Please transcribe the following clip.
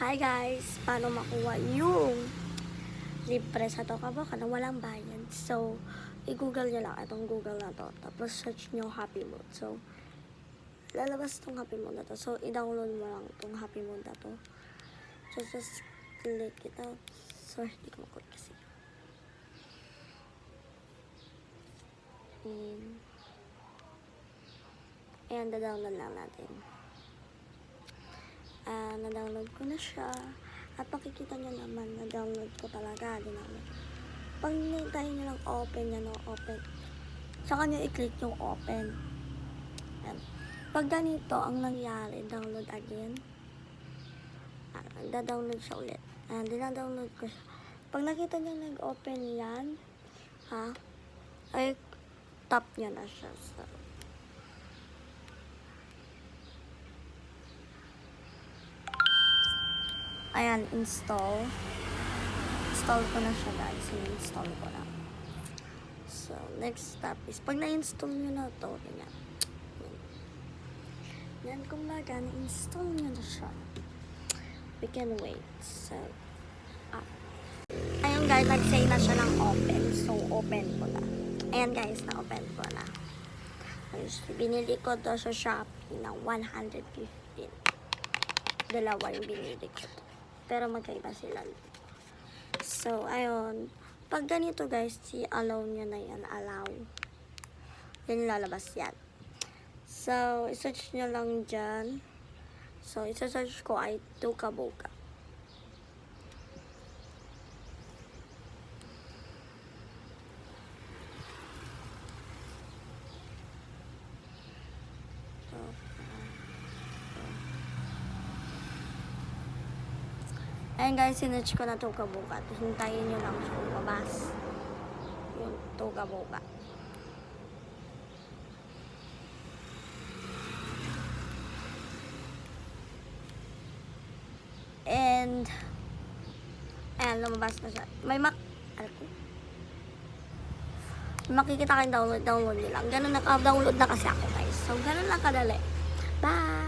Hi guys! Paano makuha yung libre sa Tokaboka na walang bayad? So, i-google nyo lang itong Google na to. Tapos search nyo Happy Mood. So, lalabas itong Happy Mood na to. So, i-download mo lang itong Happy Mood na to. So, just click it out. Sorry, hindi ko makot kasi. Ayan, da-download lang natin. Na-download ko na siya. At makikita nyo naman, na-download ko talaga. Dinamit. Pag tayo nyo lang open yan o open, saka nyo i-click yung open. Ayan. Pag ganito ang nangyari, download again. Da-download siya ulit. Dina-download ko siya. Pag nakita nyo nag-open yan, ay tap nyo na siya. So, ayan, install. Install ko na siya guys. I-install ko na. So, next step is, pag na-install nyo na ito, yan, kumbaga, na-install nyo na siya. We can wait. So, ayun guys, nag-say na siya ng open. So, open ko na. Ayan guys, na-open ko na. Binili ko to sa Shopee ng 115. Dalawa yung binili ko to. Pero magkaiba sila. So, ayun. Pag ganito guys, allow nyo na yan. Allow. Yan lalabas yan. So, isearch nyo lang dyan. So, isa-search ko ay Tokaboka. Ayan guys, sinearch ko na Tokaboka. Tapos hintayin nyo lang siya lumabas. Yung Tokaboka. And, ayan, lumabas na siya. May makikita kayong download nyo lang. Ganun, naka-download na kasi ako guys. So, ganun lang kadali. Bye!